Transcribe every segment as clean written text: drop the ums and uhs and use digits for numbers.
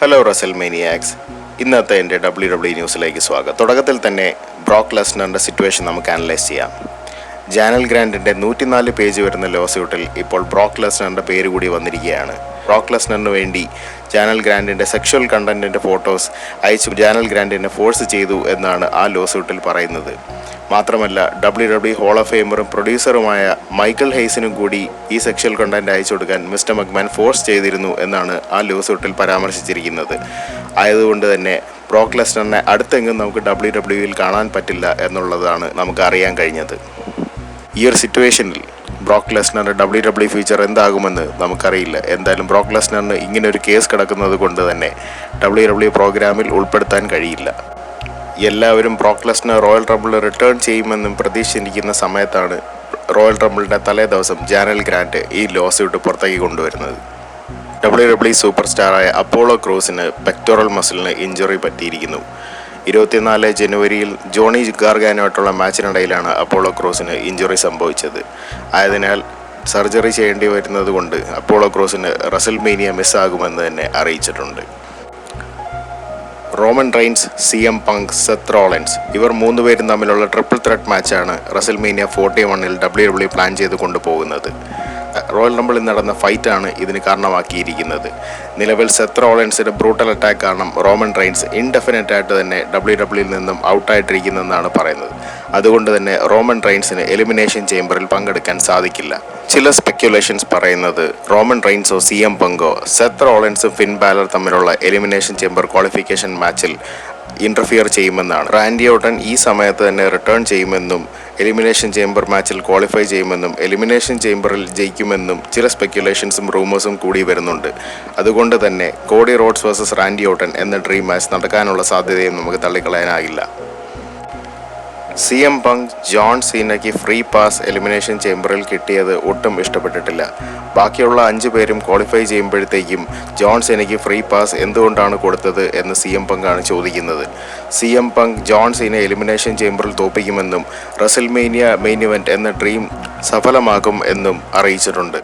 Hello Russell മേനിയാക്സ്, ഇന്നത്തെ എൻ്റെ WWE ന്യൂസിലേക്ക് സ്വാഗതം. തുടക്കത്തിൽ തന്നെ ബ്രോക്ക് ലെസ്നറിൻ്റെ സിറ്റുവേഷൻ നമുക്ക് അനലൈസ് ചെയ്യാം. ജാനൽ ഗ്രാൻഡിൻ്റെ 104 പേജ് വരുന്ന ലോസ്യൂട്ടിൽ ഇപ്പോൾ ബ്രോക്ക് ലെസ്നറിൻ്റെ പേര് കൂടി വന്നിരിക്കുകയാണ്. ബ്രോക്ക് ലെസ്നറിന് വേണ്ടി ജാനൽ ഗ്രാൻഡിൻ്റെ സെക്ഷൽ കണ്ടന്റിൻ്റെ ഫോട്ടോസ് അയച്ചു ജാനൽ ഗ്രാൻഡിനെ ഫോഴ്സ് ചെയ്തു എന്നാണ് ആ ലോസ്യൂട്ടിൽ പറയുന്നത്. മാത്രമല്ല WWE ഹോൾ ഓഫ് ഫെയിമറും പ്രൊഡ്യൂസറുമായ മൈക്കൽ ഹെയ്സിനും കൂടി ഈ സെക്ഷൽ കണ്ടന്റ് അയച്ചു കൊടുക്കാൻ മിസ്റ്റർ മക്മാൻ ഫോഴ്സ് ചെയ്തിരുന്നു എന്നാണ് ആ ലോസ്യൂട്ടിൽ പരാമർശിച്ചിരിക്കുന്നത്. ആയതുകൊണ്ട് തന്നെ ബ്രോക്ക് ലെസ്നറിനെ അടുത്തെങ്ങും നമുക്ക് WWEയിൽ കാണാൻ പറ്റില്ല എന്നുള്ളതാണ് നമുക്ക് അറിയാൻ കഴിഞ്ഞത്. ഈ ഒരു സിറ്റുവേഷനിൽ ബ്രോക്ക് ലെസ്നറിൻ്റെ WWE ഫ്യൂച്ചർ എന്താകുമെന്ന് നമുക്കറിയില്ല. എന്തായാലും ബ്രോക്ക് ലെസ്നറിന് ഇങ്ങനെ ഒരു കേസ് കിടക്കുന്നത് കൊണ്ട് തന്നെ WWE പ്രോഗ്രാമിൽ ഉൾപ്പെടുത്താൻ കഴിയില്ല. എല്ലാവരും ബ്രോക്ക് ലെസ്നർ റോയൽ റംബിൾ റിട്ടേൺ ചെയ്യുമെന്നും പ്രതീക്ഷിച്ചിരിക്കുന്ന സമയത്താണ് റോയൽ റംബിളിൻ്റെ തലേ ദിവസം ജാനൽ ഗ്രാൻഡ് ഈ ലോസ്യൂട്ട് പുറത്തേക്ക് കൊണ്ടുവരുന്നത്. WWE സൂപ്പർ സ്റ്റാറായ അപ്പോളോ ക്രൂസിന് പെക്ടോറൽ മസിലിന് ഇഞ്ചുറി പറ്റിയിരിക്കുന്നു. 24 ജനുവരിയിൽ ജോണി ഗാർഗാനുമായിട്ടുള്ള മാച്ചിനിടയിലാണ് അപ്പോളോ ക്രൂസിന് ഇഞ്ചുറി സംഭവിച്ചത്. ആയതിനാൽ സർജറി ചെയ്യേണ്ടി വരുന്നത് കൊണ്ട് അപ്പോളോ ക്രൂസിന് റസൽമേനിയ മിസ്സാകുമെന്ന് തന്നെ അറിയിച്ചിട്ടുണ്ട്. Roman Reigns, CM Punk, Seth Rollins ഇവർ മൂന്നുപേരും തമ്മിലുള്ള ട്രിപ്പിൾ ത്രെറ്റ് മാച്ചാണ് റസൽമേനിയ 41-ൽ WWE പ്ലാൻ ചെയ്ത് കൊണ്ടുപോകുന്നത്. റോയൽ റംബിളിൽ നടന്ന ഫൈറ്റാണ് ഇതിന് കാരണമാക്കിയിരിക്കുന്നത്. നിലവിൽ സെത്ത് റോളൻസിന്റെ ബ്രൂട്ടൽ അറ്റാക്ക് കാരണം റോമൻ റെയിൻസ് ഇൻഡെഫിനറ്റ് ആയിട്ട് തന്നെ WWEയിൽ നിന്നും ഔട്ടായിട്ടിരിക്കുന്നെന്നാണ് പറയുന്നത്. അതുകൊണ്ട് തന്നെ റോമൻ റെയിൻസിന് എലിമിനേഷൻ ചേംബറിൽ പങ്കെടുക്കാൻ സാധിക്കില്ല. ചില സ്പെക്യുലേഷൻസ് പറയുന്നത് റോമൻ റെയിൻസോ CM പങ്കോ സെത്ത് റോളൻസും ഫിൻ ബാലർ തമ്മിലുള്ള എലിമിനേഷൻ ചേംബർ ക്വാളിഫിക്കേഷൻ മാച്ചിൽ ഇന്റർഫിയർ ചെയ്യുമെന്നാണ്. റാൻഡി ഓർട്ടൺ ഈ സമയത്ത് തന്നെ റിട്ടേൺ ചെയ്യുമെന്നും എലിമിനേഷൻ ചേംബർ മാച്ചിൽ ക്വാളിഫൈ ചെയ്യുമെന്നും എലിമിനേഷൻ ചേംബറിൽ ജയിക്കുമെന്നും ചില സ്പെക്യുലേഷൻസും റൂമേഴ്സും കൂടി വരുന്നുണ്ട്. അതുകൊണ്ട് തന്നെ Cody Rhodes versus Randy Orton എന്ന ഡ്രീം മാച്ച് നടക്കാനുള്ള സാധ്യതയും നമുക്ക് തള്ളിക്കളയാനാകില്ല. CM പങ്ക് ജോൺ സീനയ്ക്ക് ഫ്രീ പാസ് എലിമിനേഷൻ ചേംബറിൽ കിട്ടിയത് ഒട്ടും ഇഷ്ടപ്പെട്ടിട്ടില്ല. ബാക്കിയുള്ള 5 പേരും ക്വാളിഫൈ ചെയ്യുമ്പോഴത്തേക്കും ജോൺ സീനയ്ക്ക് ഫ്രീ പാസ് എന്തുകൊണ്ടാണ് കൊടുത്തത് എന്ന് CM പങ്കാണ് ചോദിക്കുന്നത്. CM Punk John Seena elimination ചേംബറിൽ തോൽപ്പിക്കുമെന്നും റസൽമേനിയ മെയിൻ ഇവന്റ് എന്ന ഡ്രീം സഫലമാകും എന്നും അറിയിച്ചിട്ടുണ്ട്.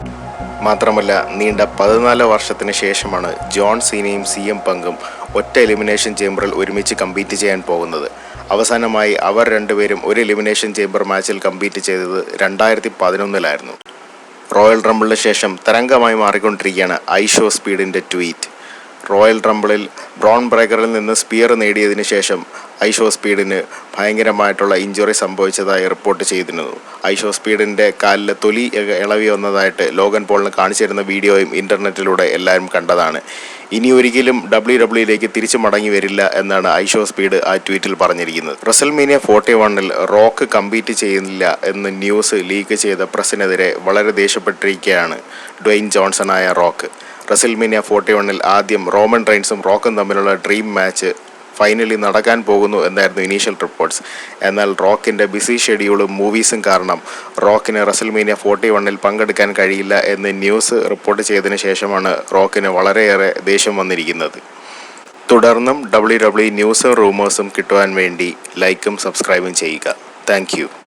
മാത്രമല്ല, നീണ്ട 14 വർഷത്തിന് ശേഷമാണ് ജോൺ സീനയും CM പങ്കും ഒറ്റ എലിമിനേഷൻ ചേംബറിൽ ഒരുമിച്ച് കമ്പീറ്റ് ചെയ്യാൻ പോകുന്നത്. അവസാനമായി അവർ രണ്ടുപേരും ഒരു എലിമിനേഷൻ ചേംബർ മാച്ചിൽ കമ്പീറ്റ് ചെയ്തത് 2011-ലായിരുന്നു. റോയൽ റംബിളിന് ശേഷം തരംഗമായി മാറിക്കൊണ്ടിരിക്കുകയാണ് ഐഷോ സ്പീഡിൻ്റെ ട്വീറ്റ്. റോയൽ റംബിളിൽ ബ്രോൺ ബ്രേക്കറിൽ നിന്ന് സ്പിയർ നേടിയതിനു ശേഷം ഐഷോ സ്പീഡിന് ഭയങ്കരമായിട്ടുള്ള ഇഞ്ചുറി സംഭവിച്ചതായി റിപ്പോർട്ട് ചെയ്തിരുന്നു. ഐഷോ സ്പീഡിൻ്റെ കാലിൽ തൊലി ഇളവി വന്നതായിട്ട് ലോഗൻ പോളിന് കാണിച്ചിരുന്ന വീഡിയോയും ഇൻ്റർനെറ്റിലൂടെ എല്ലാവരും കണ്ടതാണ്. ഇനി ഒരിക്കലും WWEയിലേക്ക് തിരിച്ചു മടങ്ങി വരില്ല എന്നാണ് ഐഷോ സ്പീഡ് ആ ട്വീറ്റിൽ പറഞ്ഞിരിക്കുന്നത്. റസൽമേനിയ 41-ൽ റോക്ക് കമ്പീറ്റ് ചെയ്യുന്നില്ല എന്ന് ന്യൂസ് ലീക്ക് ചെയ്ത പ്രസിനെതിരെ വളരെ ദേഷ്യപ്പെട്ടിരിക്കുകയാണ് ഡ്വെയ്ൻ ജോൺസൺ ആയ റോക്ക്. റസൽമേനിയ 41-ൽ ആദ്യം റോമൻ റെയിൻസും റോക്കും തമ്മിലുള്ള ഡ്രീം മാച്ച് ഫൈനലി നടക്കാൻ പോകുന്നു എന്നായിരുന്നു ഇനീഷ്യൽ റിപ്പോർട്ട്സ്. എന്നാൽ റോക്കിൻ്റെ ബിസി ഷെഡ്യൂളും മൂവീസും കാരണം റോക്കിന് റസൽമേനിയ 41-ൽ പങ്കെടുക്കാൻ കഴിയില്ല എന്ന് ന്യൂസ് റിപ്പോർട്ട് ചെയ്തതിന് ശേഷമാണ് റോക്കിന് വളരെയേറെ ദേഷ്യം വന്നിരിക്കുന്നത്. തുടർന്നും WWE ന്യൂസും റൂമേഴ്സും കിട്ടുവാൻ വേണ്ടി ലൈക്കും സബ്സ്ക്രൈബും ചെയ്യുക. താങ്ക്